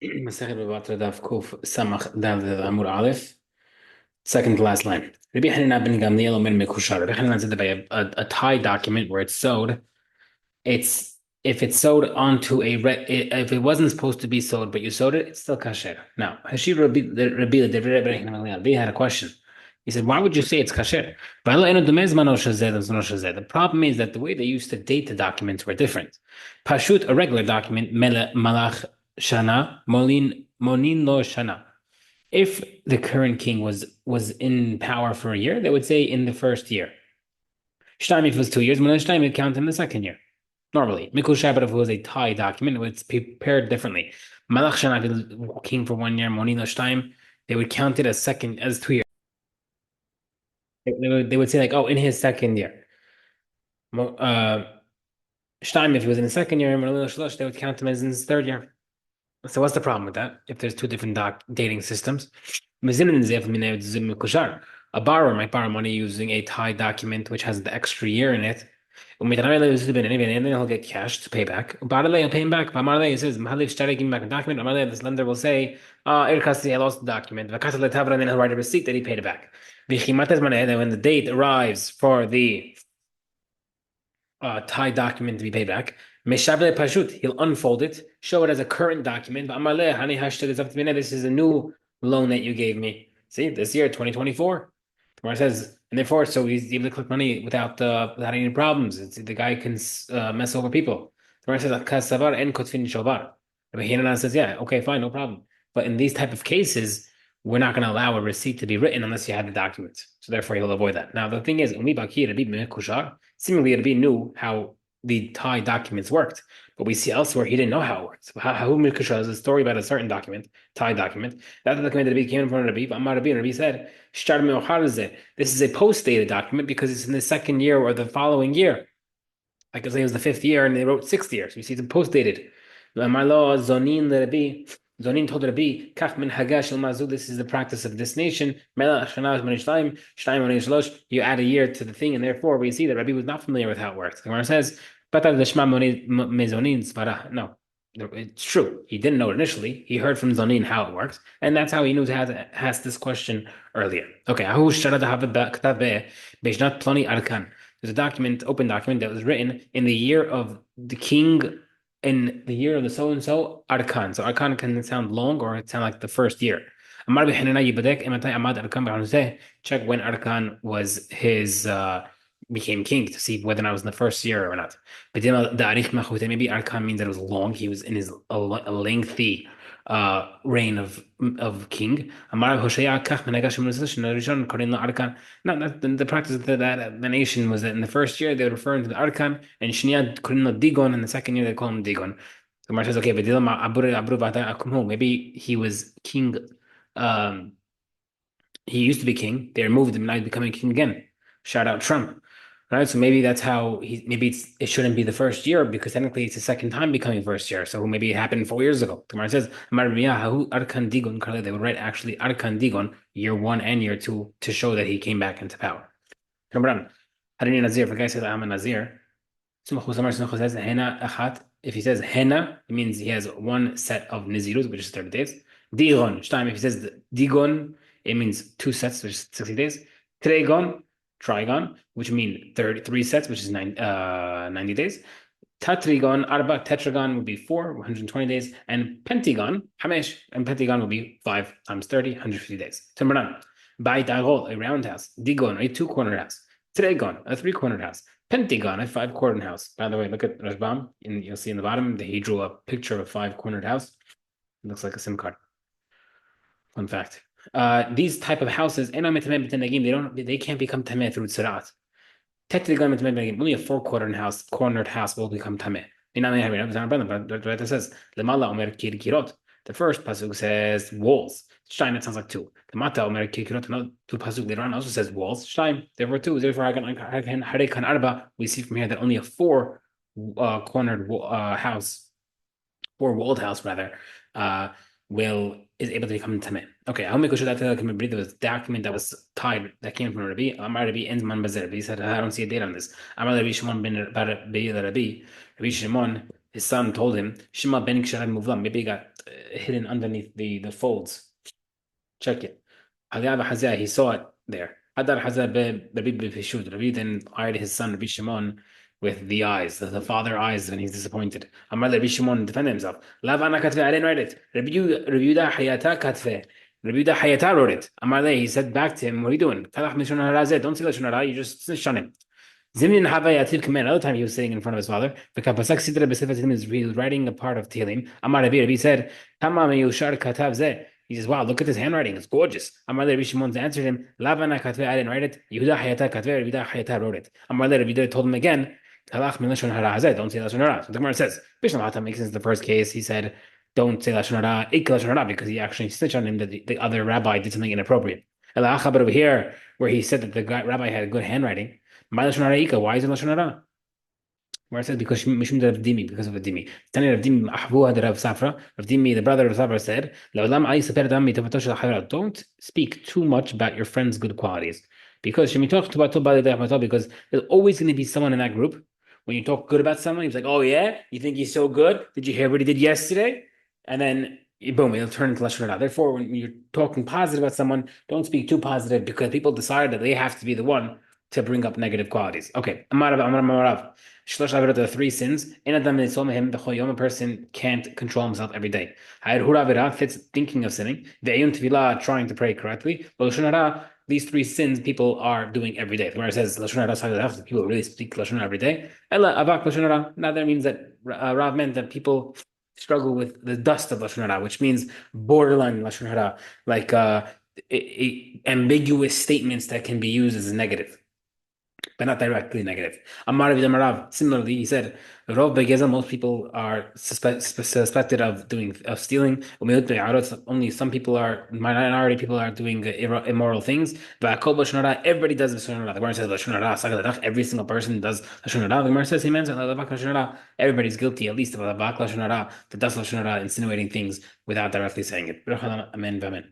Masechet Batra Daf Kuf Samach Dal Amud Aleph, second to last line. Rabbi Hanina ben Gamliel Omer Mekushar. Rabbi Hanina said that by a tie document where it's sewed, it's if it's sewed onto if it wasn't supposed to be sewed, but you sewed it, it's still kasher. Now, Hashir Rabbi had a question. He said, "Why would you say it's kasher?" The problem is that the way they used to date the documents were different. Pashut, a regular document, malach shana, monin lo shana. If the current king was in power for a year, they would say in the first year. Shtaim, if it was 2 years, Monin Shtaim would count in the second year. Normally, Mikul Shabbat, if it was a tie document, it's prepared differently. Malach Shana, if it was king for 1 year, Monin lo shtaim, they would count it as 2 years. They would say like, oh, in his second year. Uh, Shtaim, if he was in the second year, they would count him as in his third year. So what's the problem with that? If there's two different dating systems, a borrower might borrow money using a Thai document which has the extra year in it. And then he'll get cash to pay back. He'll pay him back. He says, give me back a document. This lender will say, I lost the document. And then he'll write a receipt that he paid it back. Then when the date arrives for the Thai document to be paid back. Meshavle Pashut, he'll unfold it, show it as a current document. This is a new loan that you gave me. See, this year, 2024. Where it says, and therefore, so he's able to collect money without any problems. The guy can mess over people. Where it says, Kasavar en kotfin shovar. Rabbi Hanan says, yeah, okay, fine, no problem. But in these type of cases, we're not going to allow a receipt to be written unless you have the document. So therefore, he'll avoid that. Now, the thing is, seemingly Rabbi knew how the Thai documents worked, but we see elsewhere he didn't know how it works. How is a story about a certain document, Thai document. That document that Rabbi came in front of Rabbi, Amar Rabbi, and Rabbi said, this is a post-dated document because it's in the second year or the following year. Like I say, it was the fifth year and they wrote sixth year. So you see it's post-dated. Zonin told Rabbi, Kach min hagash mazu, this is the practice of this nation. You add a year to the thing, and therefore we see that Rabbi was not familiar with how it works. The Gemara says, no, it's true. He didn't know it initially. He heard from Zonin how it works, and that's how he knew to ask this question earlier. Okay, there's a document, open document, that was written in the year of the king, in the year of the so and so Arkan. So Arkan can sound long or it sound like the first year. Check when Arkan was his became king to see whether or not it was in the first year or not. But then maybe Arkan means that it was long. He was in his a lengthy reign of king. Amar Hoshea kach menegash rishon korin la Arkan. No, the practice of the nation was that in the first year they would refer to the Arkan, and Shnia korin la Digon, and the second year they call him Digon. So Mar says, okay, but maybe he was king. Um, he used to be king. They removed him. Now he's becoming king again. Shout out Trump. Right, so maybe that's how maybe it shouldn't be the first year because technically it's the second time becoming first year. So maybe it happened 4 years ago. Tomorrow says, Arkan Digon, they would write actually Arkan Digon, year one and year two, to show that he came back into power. If the guy says, I'm a Nazir, says, if he says Hena, it means he has one set of Nizirus, which is 30 days. Digon, if he says Digon, it means two sets, which is 60 days. Tregon, trigon, which mean 33 sets, which is 90 days. Tetragon, arba, tetragon would be 120 days. And pentagon, hamesh, and pentagon would be 5 times 30, 150 days. Timbaran, by dagol, a round house. Digon, a two-cornered house. Tregon, a three-cornered house. Pentagon, a five-cornered house. By the way, look at Rashbam, and you'll see in the bottom, he drew a picture of a five-cornered house. It looks like a SIM card. Fun fact. These type of houses, they can't become tameh through tzarat. Technically, only a cornered house will become tameh. But it says the first pasuk says walls. Shine, that sounds like two. The mata omer kirkirot. Two pasuk later on also says walls. Shine, therefore two. Therefore, we see from here that only a four cornered house, four walled house rather, is able to become tameh. Okay, I'll make sure that there was a document that was tied that came from Rabbi. Amar Rabbi Enzman Bazer. He said, I don't see a date on this. Amar Rabbi Shimon ben Rabbi. Rabbi Shimon, his son, told him, Shima ben Ksharad Muvlam. Maybe he got hidden underneath the folds. Check it. Rabbi Hazai, he saw it there. Hadar Hazai Rabbi Bishud. Rabbi then eyed his son Rabbi Shimon with the eyes, the father eyes, when he's disappointed. Amar Rabbi Shimon defended himself. Lav ana katve, I didn't write it. Rabbi Yehuda Hayata katve. Rabbi Yehuda Hayata wrote it. Amar he said back to him, what are you doing? Kalach mishon harazeh. Don't say lashon hara. You just snitched on him. Zimnin Havai Atil command. Another time he was sitting in front of his father. V'kapasak sidra b'sefer Tehillim, he was writing a part of Tehillim. Amar Rabbi said, Tama meyushar katav zeh. He says, wow, look at this handwriting. It's gorgeous. Amar Rabbi Shimon answered him, Lavana katve, I didn't write it. Yehuda Hayata katve, Yehuda Hayata wrote it. Amar Rabbi told him again, Talach min lashon hara hazeh. Don't say lashon hara. So the Gemara says, Bishlam Hata makes sense. The first case, he said, don't say lashon hara, ik lashon hara, because he actually snitched on him that the other rabbi did something inappropriate. But over here, where he said that the rabbi had good handwriting, why is it lashon hara? Where it says because mishum de Rav Dimi, because of a dimi. Tani Rav Dimi ahvuha de Rav Safra. Rav Dimi, the brother of Safra, said, "Le'olam ayi seper dami tavato shel chayra." Don't speak too much about your friend's good qualities, because because there's always going to be someone in that group. When you talk good about someone, he's like, "Oh yeah, you think he's so good? Did you hear what he did yesterday?" And then boom, it'll turn into lashon hara. Therefore, when you're talking positive about someone, don't speak too positive, because people decide that they have to be the one to bring up negative qualities. Okay, Amarav. The three sins. A person can't control himself every day. Fits thinking of sinning. Trying to pray correctly. These three sins people are doing every day. Where it says people really speak lashon hara every day. Now that means that Rav meant that people struggle with the dust of lashon hara, which means borderline lashon hara, like ambiguous statements that can be used as a negative, but not directly negative. Similarly, he said, most people are suspected of stealing. Only some people are, minority people are doing immoral things. Everybody does lashon hara. The Gemara says every single person does lashon hara. The Gemara says everybody's guilty at least of lashon hara, the lashon hara, insinuating things without directly saying it. Amen.